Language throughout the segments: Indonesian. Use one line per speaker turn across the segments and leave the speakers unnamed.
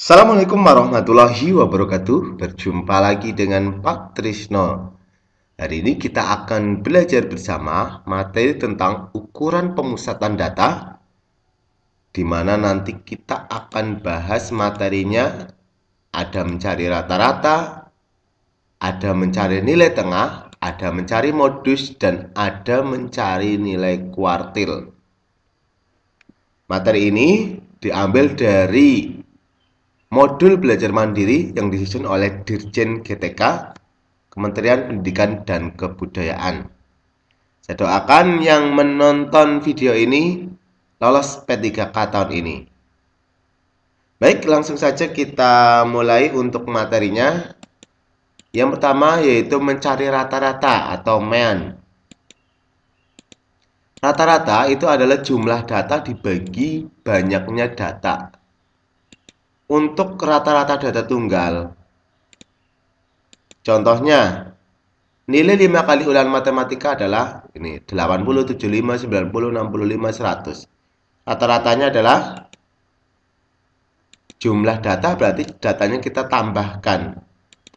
Assalamualaikum warahmatullahi wabarakatuh. Berjumpa lagi dengan Pak Trisno. Hari ini kita akan belajar bersama materi tentang ukuran pemusatan data, di mana nanti kita akan bahas materinya. Ada mencari rata-rata, ada mencari nilai tengah, ada mencari modus, dan ada mencari nilai kuartil. Materi ini diambil dari modul belajar mandiri yang disusun oleh Dirjen GTK, Kementerian Pendidikan dan Kebudayaan. Saya doakan yang menonton video ini lolos P3K tahun ini. Baik, langsung saja kita mulai untuk materinya. Yang pertama yaitu mencari rata-rata atau mean. Rata-rata itu adalah jumlah data dibagi banyaknya data. Untuk rata-rata data tunggal, contohnya, nilai 5 kali ulangan matematika adalah ini 80, 75, 90, 65, 100. Rata-ratanya adalah jumlah data, berarti datanya kita tambahkan.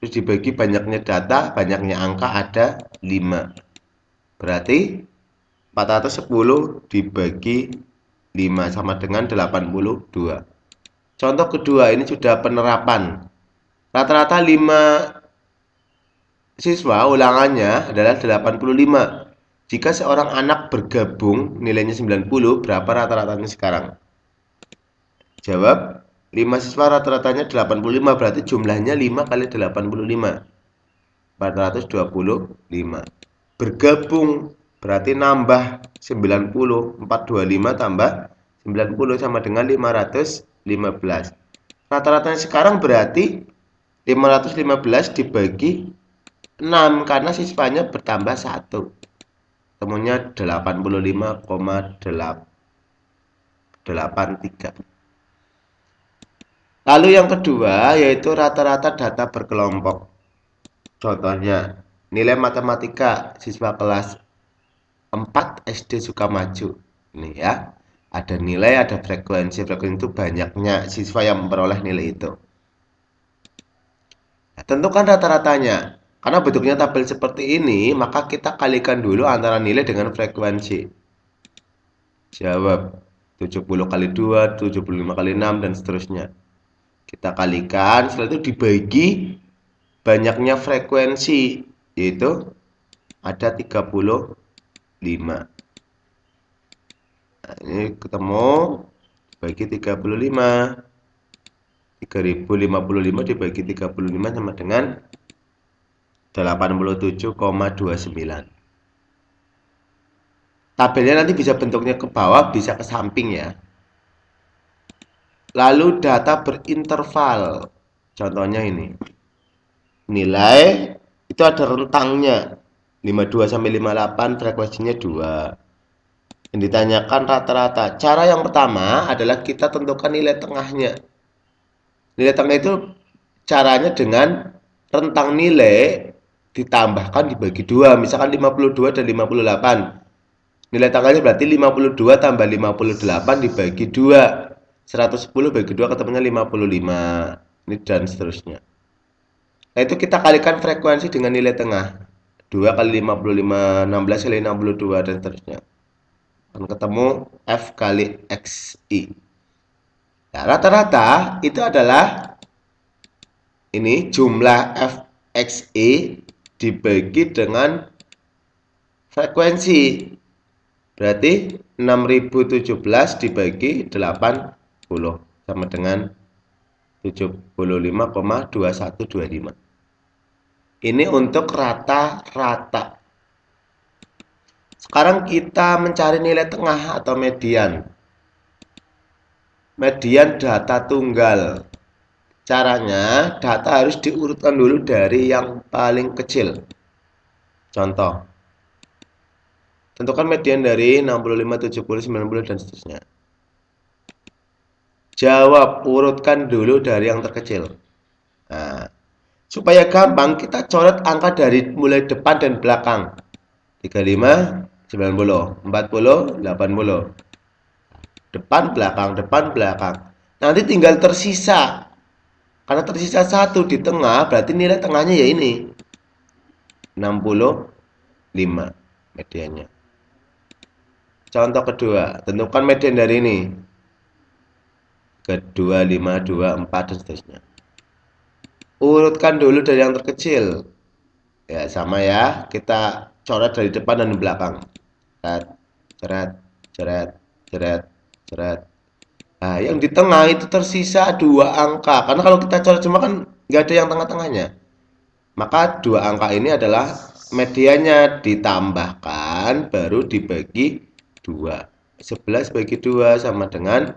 Terus dibagi banyaknya data, banyaknya angka ada 5. Berarti 410 dibagi 5 sama dengan 82. Contoh kedua, ini sudah penerapan. Rata-rata 5 siswa ulangannya adalah 85. Jika seorang anak bergabung nilainya 90, berapa rata-ratanya sekarang? Jawab, 5 siswa rata-ratanya 85, berarti jumlahnya 5 kali 85. 425. Bergabung berarti nambah 90. 425 tambah 90 sama dengan 515. Rata-ratanya sekarang berarti 515 dibagi 6 karena siswanya bertambah 1. Temunya 85,83. Lalu yang kedua yaitu rata-rata data berkelompok. Contohnya, nilai matematika siswa kelas 4 SD Sukamaju. Ini ya, ada nilai, ada frekuensi. Frekuensi itu banyaknya siswa yang memperoleh nilai itu. Nah, tentukan rata-ratanya. Karena bentuknya tabel seperti ini, maka kita kalikan dulu antara nilai dengan frekuensi. Jawab, 70 kali 2, 75 kali 6, dan seterusnya. Kita kalikan, setelah itu dibagi banyaknya frekuensi, yaitu ada 35. Nah, ini ketemu bagi 35. 3055 dibagi 35 sama dengan 87,29. Tabelnya nanti bisa bentuknya ke bawah, bisa ke samping ya. Lalu data berinterval. Contohnya ini. Nilai itu ada rentangnya. 52 sampai 58, frekuensinya 2. Yang ditanyakan rata-rata. Cara yang pertama adalah kita tentukan nilai tengahnya. Nilai tengah itu caranya dengan rentang nilai ditambahkan dibagi 2. Misalkan 52 dan 58. Nilai tengahnya berarti 52 tambah 58 dibagi 2. 110 bagi 2 ketemunya 55. Ini dan seterusnya. Nah, itu kita kalikan frekuensi dengan nilai tengah. 2 kali 55, 16 kali 62, dan seterusnya. Dan ketemu F kali XI. Nah, rata-rata itu adalah ini jumlah FXI dibagi dengan frekuensi. Berarti 6017 dibagi 80 sama dengan 75,2125. Ini untuk rata-rata. Sekarang kita mencari nilai tengah atau median. Median data tunggal. Caranya, data harus diurutkan dulu dari yang paling kecil. Contoh, tentukan median dari 65, 70, 90, dan seterusnya. Jawab, urutkan dulu dari yang terkecil. Nah, supaya gampang, kita coret angka dari mulai depan dan belakang. 35, 90, 40, 80. Depan, belakang, depan, belakang. Nanti tinggal tersisa Karena tersisa 1 di tengah, berarti nilai tengahnya ya ini. 65 mediannya. Contoh kedua, tentukan median dari ini. Kedua, 5, 2, 4, dan seterusnya. Urutkan dulu dari yang terkecil. Ya, sama ya. Kita coret dari depan dan belakang. Ceret, ceret, ceret, ceret, ceret. Nah, yang di tengah itu tersisa 2 angka. Karena kalau kita coret cuma kan nggak ada yang tengah-tengahnya. Maka 2 angka ini adalah mediannya, ditambahkan baru dibagi 2. 11 bagi 2 sama dengan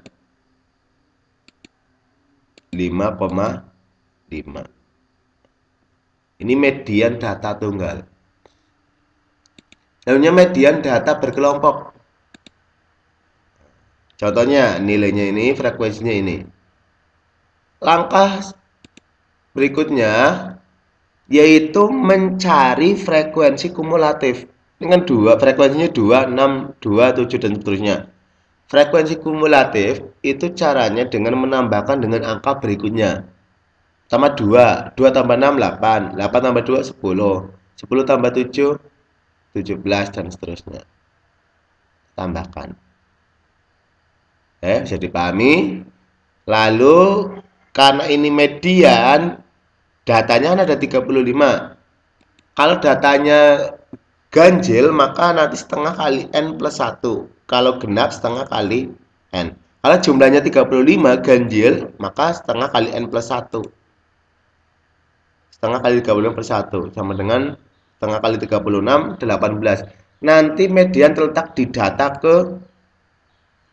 5,5. Ini median data tunggal. Lainnya median data berkelompok. Contohnya nilainya ini, frekuensinya ini. Langkah berikutnya yaitu mencari frekuensi kumulatif. Dengan frekuensinya 2, 6, 2, 7, dan seterusnya. Frekuensi kumulatif itu caranya dengan menambahkan dengan angka berikutnya. Tambah 2, 2 tambah 6, 8, 8 tambah 2, 10, 10 tambah 7, 17, dan seterusnya. Tambahkan. Bisa dipahami. Lalu karena ini median, datanya kan ada 35. Kalau datanya ganjil, maka nanti setengah kali N plus 1. Kalau genap, setengah kali N. Kalau jumlahnya 35 ganjil, maka setengah kali N plus 1. Setengah kali 35 per 1 sama dengan setengah kali 36, 18. Nanti median terletak di data ke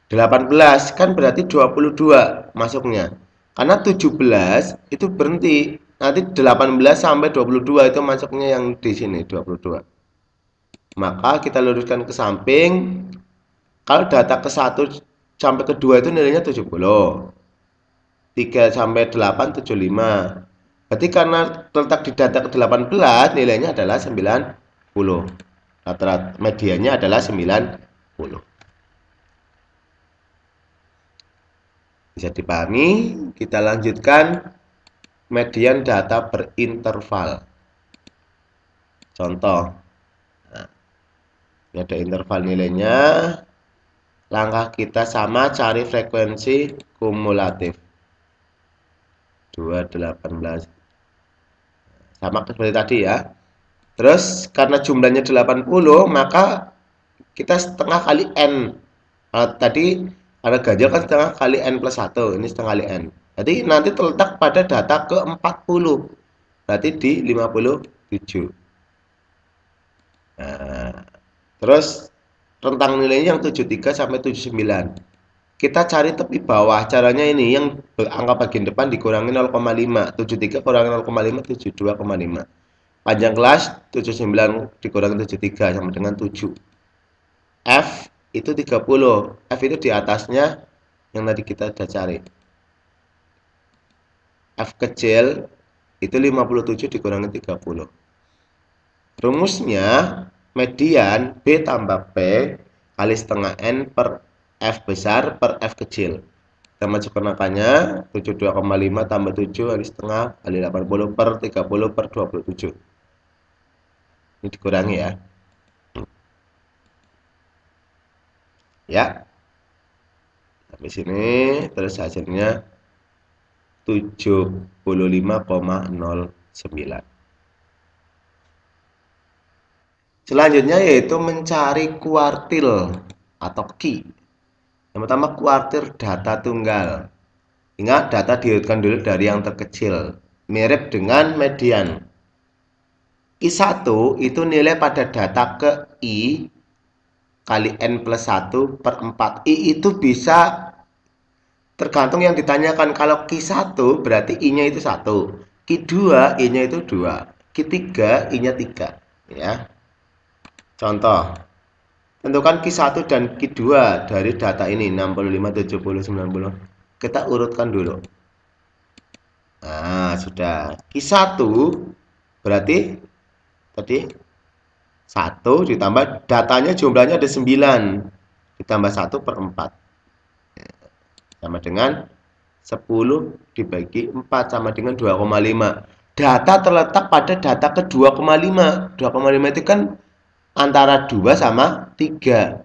18, kan berarti 22 masuknya. Karena 17 itu berhenti. Nanti 18 sampai 22 itu masuknya yang di sini 22. Maka kita luruskan ke samping. Kalau data ke 1 sampai ke 2 itu nilainya 70. 3 sampai 8 75. Berarti karena terletak di data ke-18 nilainya adalah 90. Rata-rata mediannya adalah 90. Bisa dipahami? Kita lanjutkan median data berinterval. Contoh. Nah, ini ada interval nilainya. Langkah kita sama, cari frekuensi kumulatif. 2, 18. Sama seperti tadi ya. Terus karena jumlahnya 80, maka kita setengah kali N. Tadi ada ganjil kan setengah kali N plus 1. Ini setengah kali N. Jadi nanti terletak pada data ke 40. Berarti di 57. Nah, terus rentang nilainya yang 73 sampai 79. Kita cari tepi bawah. Caranya ini, yang angka bagian depan dikurangi 0,5. 73 kurangi 0,5, 72,5. Panjang kelas 79 dikurangi 73 sama dengan 7. F itu 30. F itu di atasnya yang tadi kita sudah cari. F kecil itu 57 dikurangi 30. Rumusnya median B tambah P kali setengah N per F besar per F kecil. Kita masukkan angkanya 72,5 tambah 7 kali setengah kali 80 per 30 per 27. Ini dikurangi ya. Ya. Sampai sini terus hasilnya 75,09. Selanjutnya yaitu mencari kuartil atau key. Yang pertama kuartil data tunggal. Ingat data diurutkan dulu dari yang terkecil. Mirip dengan median. I1 itu nilai pada data ke I kali N plus 1 per 4. I itu bisa tergantung yang ditanyakan. Kalau Q1 berarti I-nya itu 1. Q2 I-nya itu 2. Q3 I-nya 3. Ya. Contoh. Tentukan Q1 dan Q2 dari data ini 65, 70, 90. Kita urutkan dulu. Nah, sudah. Q1 berarti tadi 1 ditambah datanya jumlahnya ada 9 ditambah 1 per 4 sama dengan 10 dibagi 4 sama dengan 2,5. Data terletak pada data ke 2,5. 2,5 itu kan antara 2 sama 3.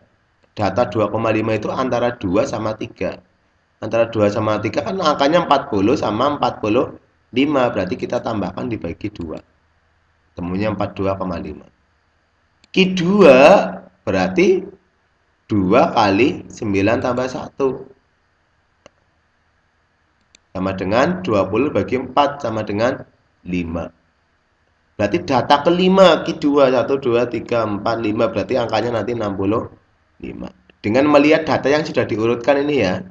Data 2,5 itu antara 2 sama 3. Antara 2 sama 3 kan angkanya 40 sama 45. Berarti kita tambahkan dibagi 2. Temunya 42,5. Q2 berarti 2 kali 9 tambah 1. Sama dengan 20 bagi 4 sama dengan 5. Berarti data kelima Q2 1, 2, 3, 4, 5. Berarti angkanya nanti 65. Dengan melihat data yang sudah diurutkan ini ya.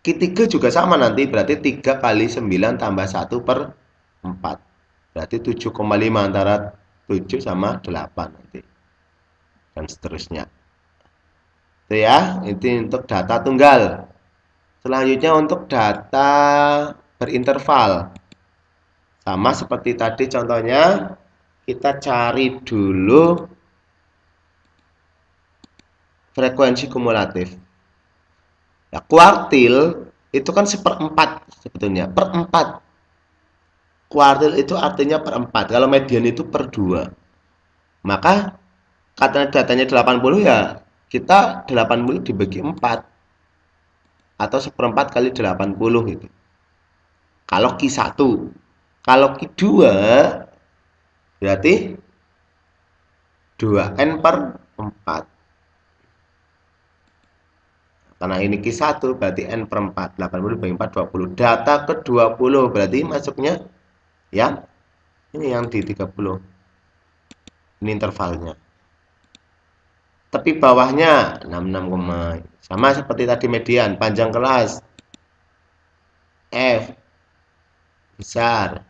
Q3 juga sama nanti. Berarti 3 kali 9 tambah 1 per 4. Berarti 7,5 antara 7 sama 8 nanti. Dan seterusnya. Itu ya. Itu untuk data tunggal. Selanjutnya untuk data berinterval. Sama seperti tadi contohnya, kita cari dulu frekuensi kumulatif. Ya, kuartil itu kan seperempat sebetulnya, per 4. Kuartil itu artinya per 4. Kalau median itu per 2. Maka karena datanya 80 ya, kita 80 dibagi 4. Atau seperempat kali 80 itu. Kalau Q1. Kalau Q2 berarti 2N per 4. Karena ini Q1 berarti N per 4. 80 bagi 4, 20. Data ke 20 berarti masuknya ya. Ini yang di 30. Ini intervalnya. Tepi bawahnya 66, sama seperti tadi median. Panjang kelas F besar,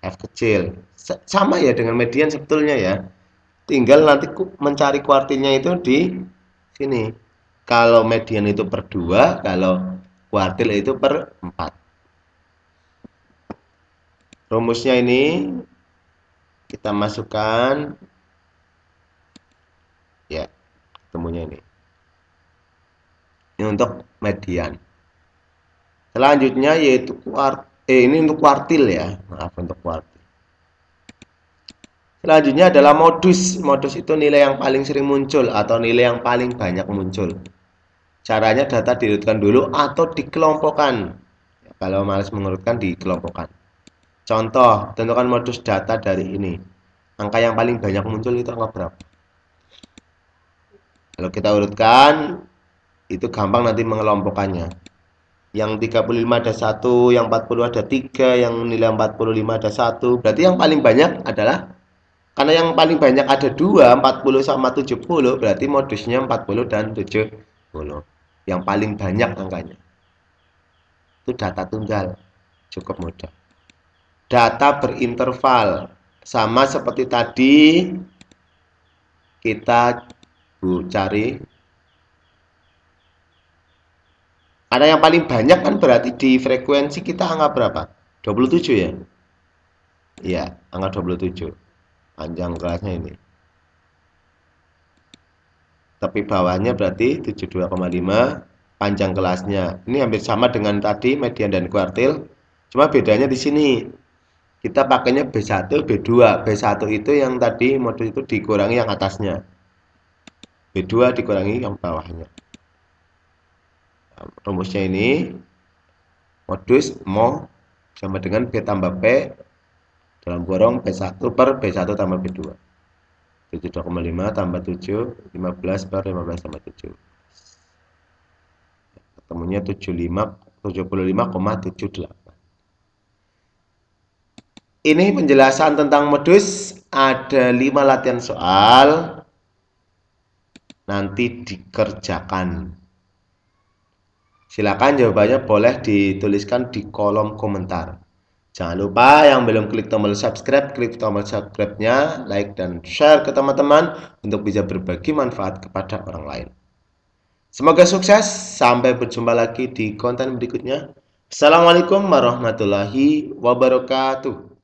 F kecil. Sama ya dengan median sebetulnya ya. Tinggal nanti mencari kuartilnya itu di sini. Kalau median itu per 2, kalau kuartil itu per 4. Rumusnya ini kita masukkan ya, ketemunya ini. Ini untuk median. Selanjutnya yaitu ini untuk kuartil ya. Maaf, untuk kuartil. Selanjutnya adalah modus. Modus itu nilai yang paling sering muncul atau nilai yang paling banyak muncul. Caranya data diurutkan dulu atau dikelompokkan. Ya, kalau malas mengurutkan, dikelompokkan. Contoh, tentukan modus data dari ini. Angka yang paling banyak muncul itu angka berapa? Kalau kita urutkan, itu gampang nanti mengelompokkannya. Yang 35 ada 1, yang 40 ada 3, yang nilai 45 ada 1. Berarti yang paling banyak adalah, karena yang paling banyak ada 2, 40 sama 70, berarti modusnya 40 dan 70. Yang paling banyak angkanya. Itu data tunggal. Cukup mudah. Data berinterval. Sama seperti tadi, kita cari. Karena yang paling banyak kan berarti di frekuensi kita angka berapa? 27 ya? Iya, angka 27. Panjang kelasnya ini. Tapi bawahnya berarti 72,5. Panjang kelasnya. Ini hampir sama dengan tadi median dan kuartil. Cuma bedanya di sini. Kita pakainya B1, B2. B1 itu yang tadi modus itu dikurangi yang atasnya. B2 dikurangi yang bawahnya. Rumusnya ini modus mo sama dengan B tambah P dalam kurung B1 per B1 tambah B2. 72,5 tambah 7, 15 per 15 tambah 7. Ketemunya 75,78. Ini penjelasan tentang modus. Ada 5 latihan soal. Nanti dikerjakan. Silakan jawabannya boleh dituliskan di kolom komentar. Jangan lupa yang belum klik tombol subscribe, klik tombol subscribe-nya, like dan share ke teman-teman untuk bisa berbagi manfaat kepada orang lain. Semoga sukses, sampai berjumpa lagi di konten berikutnya. Assalamualaikum warahmatullahi wabarakatuh.